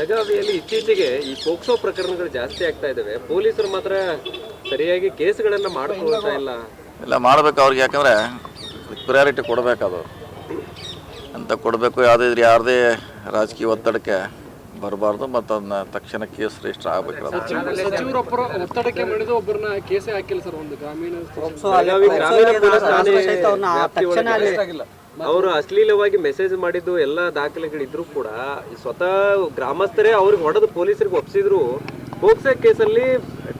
ಬೆಳಗಾವಿಯಲ್ಲಿ ಇತ್ತೀಚೆಗೆ ಈ ಪೋಕ್ಸೋ ಪ್ರಕರಣಗಳು ಜಾಸ್ತಿ ಆಗ್ತಾ ಇದಾವೆ. ಪೊಲೀಸರು ಮಾತ್ರ ಸರಿಯಾಗಿ ಕೇಸ್ಗಳನ್ನ ಮಾಡ್ಕೊಳ್ತಾ ಇಲ್ಲ ಮಾಡಬೇಕು ಅವ್ರಿಗೆ. ಯಾಕಂದರೆ ಪ್ರಿಯಾರಿಟಿ ಕೊಡಬೇಕದು ಅಂತ ಕೊಡಬೇಕು. ಯಾರದೇ ರಾಜಕೀಯ ಒತ್ತಡಕ್ಕೆ ಬರಬಾರ್ದು ಮತ್ತು ಅದನ್ನ ತಕ್ಷಣ ಕೇಸ್ ರಿಜಿಸ್ಟರ್ ಆಗಬೇಕು. ಸಚಿವರೊಬ್ಬರ ಒತ್ತಡಕ್ಕೆ ಮಾಡಿದ ಒಬ್ಬರನ್ನ ಕೇಸೇ ಹಾಕಿಲ್ಲ ಸರ್. ಒಂದು ಗ್ರಾಮೀಣ ಅವರು ಅಶ್ಲೀಲವಾಗಿ ಮೆಸೇಜ್ ಮಾಡಿದ್ದು ಎಲ್ಲ ದಾಖಲೆಗಳಿದ್ರು ಕೂಡ ಸ್ವತಃ ಗ್ರಾಮಸ್ಥರೇ ಅವ್ರಿಗೆ ಹೊಡೆದು ಪೊಲೀಸರಿಗೆ ಒಪ್ಪಿಸಿದ್ರು. ಪೋಕ್ಸೋ ಕೇಸಲ್ಲಿ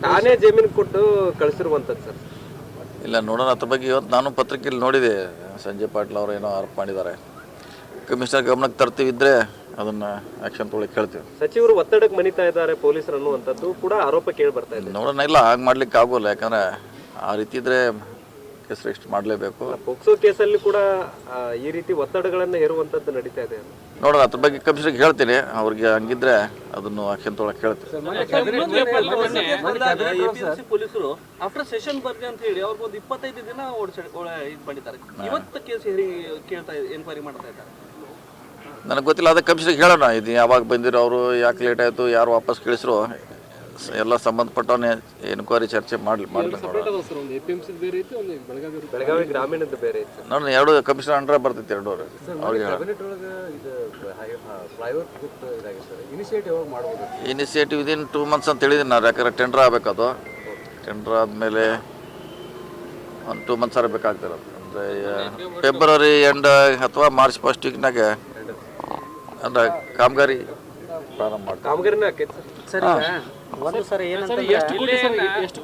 ಠಾಣೆ ಜಮೀನು ಕೊಟ್ಟು ಕಳಿಸಿರುವಂಥದ್ದು ಸರ್. ಇಲ್ಲ ನೋಡೋಣ, ಅದ್ರ ಬಗ್ಗೆ ಇವತ್ತು ನಾನು ಪತ್ರಿಕೆಯಲ್ಲಿ ನೋಡಿದೆ. ಸಂಜಯ್ ಪಾಟೀಲ್ ಅವರು ಏನೋ ಆರೋಪ ಮಾಡಿದ್ದಾರೆ. ಕಮಿಷನರ್ ಗಮನಕ್ಕೆ ತರ್ತೀವಿದ್ರೆ ಅದನ್ನು ಆ್ಯಕ್ಷನ್ ತೊಗೊಳಕ್ಕೆ ಹೇಳ್ತೀವಿ. ಸಚಿವರು ಒತ್ತಡಕ್ಕೆ ಮನಿತಾ ಇದ್ದಾರೆ ಪೊಲೀಸರು ಅನ್ನುವಂಥದ್ದು ಕೂಡ ಆರೋಪ ಕೇಳಿ ಬರ್ತಾ ಇದೆ. ನೋಡೋಣ, ಇಲ್ಲ ಹಾಗೆ ಮಾಡ್ಲಿಕ್ಕೆ ಆಗೋಲ್ಲ. ಯಾಕಂದರೆ ಆ ರೀತಿ ಇದ್ರೆ ಕೇಸ್ ರಿಜಿಸ್ಟರ್ ಮಾಡಲೇಬೇಕು. ಪೋಕ್ಸೋ ಕೇಸಲ್ಲಿ ಕೂಡ ಈ ರೀತಿ ಒತ್ತಡಗಳನ್ನು ಹೇರುವಂಥದ್ದು ನಡೀತಾ ಇದೆ. ನೋಡೋಣ, ಅದ್ರ ಬಗ್ಗೆ ಕಮಿಷನರ್ಗೆ ಹೇಳ್ತೀನಿ. ಅವ್ರಿಗೆ ಹಂಗಿದ್ರೆ ಅದನ್ನು ಆಕ್ಷನ್ ತೊಗೊಳಕ್ಕೆ ಹೇಳ್ತೀನಿ. ಪೊಲೀಸರು ಆಫ್ಟರ್ ಸೆಷನ್ ಬರ್ಗೆ ಅಂತ ಹೇಳಿ ಅವ್ರಿಗೆ ಒಂದು 25 ದಿನ ಇದು ಮಾಡಿದ್ದಾರೆ. ಇವತ್ತು ಕೇಸ್ ಕೇಳ್ತಾ ಎನ್ಕ್ವೈರಿ ಮಾಡ್ತಾ ಇದ್ದಾರೆ. ನನಗೆ ಗೊತ್ತಿಲ್ಲ, ಅದಕ್ಕೆ ಕಮಿಷನರ್ಗೆ ಹೇಳೋಣ. ಇದು ಯಾವಾಗ ಬಂದಿರೋ, ಅವರು ಯಾಕೆ ಲೇಟ್ ಆಯಿತು, ಯಾರು ವಾಪಸ್ ಕಳಿಸ್ರು, ಎಲ್ಲ ಸಂಬಂಧಪಟ್ಟವನ್ನೇ ಎನ್ಕ್ವೈರಿ ಚರ್ಚೆ ಮಾಡಬೇಕು. ಬೆಳಗಾವಿ ಗ್ರಾಮೀಣದ್ದು ಬೇರೆ ನೋಡಿ, ಎರಡು ಕಮಿಷನರ್ ಅಂಡರ್ ಬರ್ತೈತೆ. ಎರಡು ಅವ್ರಿಗೆ ಇನಿಷಿಯೇಟಿವ್ ವಿದಿನ್ 2 months ಅಂತ ಹೇಳಿದ್ದೀನಿ ನಾನು. ಯಾಕಂದರೆ ಟೆಂಡರ್ ಆಗಬೇಕದು. ಟೆಂಡರ್ ಆದಮೇಲೆ ಒಂದು 2 months ಬೇಕಾಗ್ತಿರೋದು. ಅಂದರೆ ಫೆಬ್ರವರಿ ಎಂಡ್ ಅಥವಾ ಮಾರ್ಚ್ ಫಸ್ಟ್ ವೀಕ್ನಾಗೆ ಅಂದರೆ ಕಾಮಗಾರಿ ಪ್ರಾರಂಭ ಮಾಡಿ. ಕಾಮಗಾರಿನ ಆಕೈತೆ ಸರ್. ಒಂದು ಸರ್ ಏನಂತ 275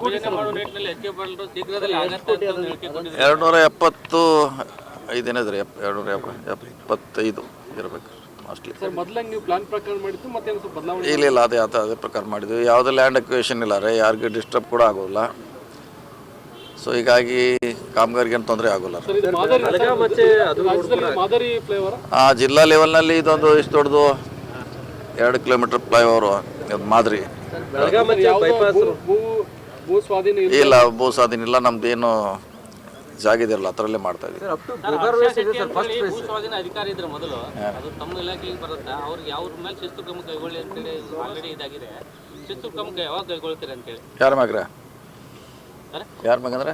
ಏನಿದ್ರೆ 275 ಇರಬೇಕು ಮೋಸ್ಟ್ಲಿ. ಇಲ್ಲ ಅದೇ ಪ್ರಕಾರ ಮಾಡಿದ್ವಿ. ಯಾವುದೇ ಲ್ಯಾಂಡ್ ಅಕ್ವಿಷನ್ ಇಲ್ಲ ರೀ, ಯಾರಿಗೂ ಡಿಸ್ಟರ್ಬ್ ಕೂಡ ಆಗೋಲ್ಲ. ಸೊ ಹೀಗಾಗಿ ಕಾಮಗಾರಿಗೆ ತೊಂದರೆ ಆಗೋಲ್ಲ. ಜಿಲ್ಲಾ ಲೆವೆಲ್ನಲ್ಲಿ ಇದೊಂದು ಇಷ್ಟು ದೊಡ್ಡದು 2 ಕಿಲೋಮೀಟರ್ ಫ್ಲೈಓವರು ಮಾದರಿ. ಇಲ್ಲ, ಭೂ ಸ್ವಾಧೀನ ಇಲ್ಲ. ನಮ್ದು ಏನು ಜಾಗ ಇದೆಯಲ್ಲ ಅದರಲ್ಲೇ ಮಾಡ್ತಾ ಇದ್ದೀವಿ. ಅಧಿಕಾರಿ ಇದ್ರೆ ಮೊದಲು ಅದು ತಮ್ಮ ಇಲಾಖೆಗೆ ಬರುತ್ತೆ. ಅವ್ರಿಗೆ ಯಾವ ಮೇಲೆ ಶಿಸ್ತು ಕ್ರಮ ಕೈಗೊಳ್ಳಿ ಅಂತೇಳಿ ಆಲ್ರೆಡಿ ಇದಾಗಿದೆ. ಶಿಸ್ತು ಕ್ರಮ ಯಾವಾಗ ಕೈಗೊಳ್ತೀರಿ ಅಂತೇಳಿ ಯಾರ ಮ್ಯಾಗ್ರೆ? ಯಾರ ಮ್ಯಾಗಂದ್ರೆ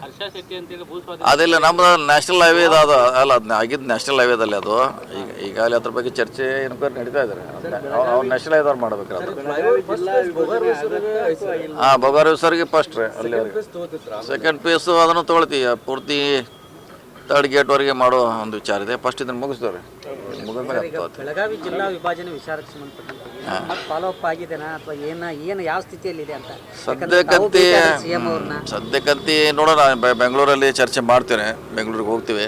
ಅಂತೇಳಿ ಅದೆಲ್ಲ ನಮ್ದು ನ್ಯಾಷನಲ್ ಹೈವೇ ಅದು ಅಲ್ಲ. ಅದನ್ನ ಆಗಿದ್ದು ನ್ಯಾಷನಲ್ ಹೈವೇದಲ್ಲಿ ಅದು. ಈಗಾಗಲೇ ಅದ್ರ ಬಗ್ಗೆ ಚರ್ಚೆ ಎನ್ಕ್ವೈರಿ ನಡೀತಾ ಇದ್ದಾರೆ. ಅವ್ರು ನ್ಯಾಷನಲ್ ಹೈವೇದವ್ರು ಮಾಡ್ಬೇಕು. ಹಾಂ, ಬೊಗಾರೇಶ್ವರ್ಗೆ ಫಸ್ಟ್ ರೀ. ಅಲ್ಲಿ ಸೆಕೆಂಡ್ ಪೇಸು ಅದನ್ನು ತೊಗೊಳ್ತೀವಿ. ಪೂರ್ತಿ 3rd ಗೇಟ್ವರೆಗೆ ಮಾಡೋ ಒಂದು ವಿಚಾರ ಇದೆ. ಫಸ್ಟ್ ಇದನ್ನು ಮುಗಿಸ್ದವ್ರಿ. ಬೆಳಗಾವಿ ಜಿಲ್ಲಾ ವಿಭಜನೆ ವಿಚಾರಕ್ಕೆ ಸಂಬಂಧಪಟ್ಟಂತೆ ಫಾಲೋ ಅಪ್ ಆಗಿದೆನಾ ಅಥವಾ ಏನು ಯಾವ ಸ್ಥಿತಿಯಲ್ಲಿ ಇದೆ ಅಂತ ಸದ್ಯಕ್ಕಂತೆ ನೋಡೋಣ. ಬೆಂಗಳೂರಲ್ಲಿ ಚರ್ಚೆ ಮಾಡ್ತೇನೆ. ಬೆಂಗಳೂರಿಗೆ ಹೋಗ್ತೀವಿ.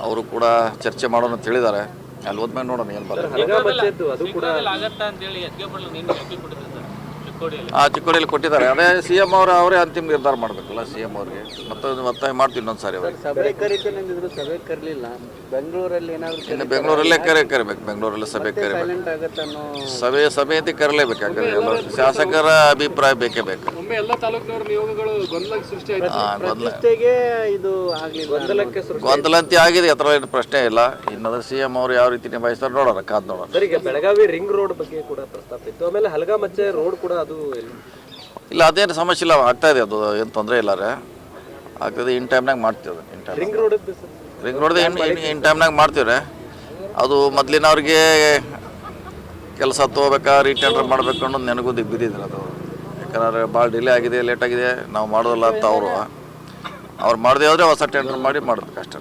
ಅವರು ಕೂಡ ಚರ್ಚೆ ಮಾಡೋಣ ಅಂತ ಹೇಳಿದ್ದಾರೆ. ಅಲ್ಲಿ ಹೋದ್ಮೇಲೆ ನೋಡೋಣ ಏನು ಬರುತ್ತೆ. ಚಿಕ್ಕೋಡಿಯಲ್ಲಿ ಕೊಟ್ಟಿದ್ದಾರೆ. ಅದೇ CM ಅವರೇ ಅಂತಿಮ ನಿರ್ಧಾರ ಮಾಡಬೇಕಲ್ಲ. CM ಅವ್ರಿಗೆ ಮತ್ತೊಂದು ಒತ್ತಾಯ ಮಾಡ್ತೀವಿ ಇನ್ನೊಂದು ಸಾರಿ. ಸಭೆ ಕರೀತೇನೆ, ಸಭೆ ಕರಲಿಲ್ಲ. ಬೆಂಗಳೂರಲ್ಲಿ ಏನಾದ್ರು ಬೆಂಗಳೂರಲ್ಲೇ ಕರಿಬೇಕು. ಬೆಂಗಳೂರಲ್ಲೇ ಸಭೆ ಕರಿಬೇಕು. ಸಭೆ ಅಂತ ಕರಲೇಬೇಕು. ಯಾಕಂದ್ರೆ ಎಲ್ಲ ಶಾಸಕರ ಅಭಿಪ್ರಾಯ ಬೇಕೇ ಬೇಕು. ಗೊಂದಲಂತೆ ಆಗಿದೆ. ಅದರ ಏನು ಪ್ರಶ್ನೆ ಇಲ್ಲ. ಇನ್ನೊಂದು CM ಅವರು ಯಾವ ರೀತಿ ನಿಭಾಯಿಸ್ತಾರೆ ನೋಡೋಣ, ಕಾದ್ ನೋಡೋಣ. ಬೆಳಗಾವಿ ರಿಂಗ್ ರೋಡ್ ಬಗ್ಗೆ ಕೂಡ ಪ್ರಸ್ತಾಪ ಇತ್ತು. ಆಮೇಲೆ ಹಲಗಾಮಚ್ಚೆ ರೋಡ್ ಕೂಡ ಅದು ಇಲ್ಲ, ಅದೇನು ಸಮಸ್ಯೆ ಇಲ್ಲ. ಆಗ್ತಾ ಇದೆ. ಅದು ಏನು ತೊಂದರೆ ಇಲ್ಲ ರೀ, ಆಗ್ತದೆ. ಇನ್ ಟೈಮ್ನಾಗ ಮಾಡ್ತೀವಿ. ಅದು ರಿಂಗ್ ರೋಡ್ ಇನ್ ಟೈಮ್ನಾಗ ಮಾಡ್ತೀವಿ ರೀ. ಅದು ಮೊದಲಿನವ್ರಿಗೆ ಕೆಲಸ ತೊಗೋಬೇಕಾ ರೀಟೆಂಡರ್ ಮಾಡಬೇಕು ಅನ್ನೋದು ನನಗೂ ಬಿದ್ದಿದ್ರು. ಅದು ಯಾಕಂದ್ರೆ ಭಾಳ ಡಿಲೇ ಆಗಿದೆ, ಲೇಟ್ ಆಗಿದೆ, ನಾವು ಮಾಡೋದಿಲ್ಲ ಅಂತ ಅವ್ರು ಮಾಡದೇ ಹೋದರೆ ಹೊಸ ಟೆಂಡರ್ ಮಾಡಿ ಮಾಡಬೇಕು ಅಷ್ಟೇ.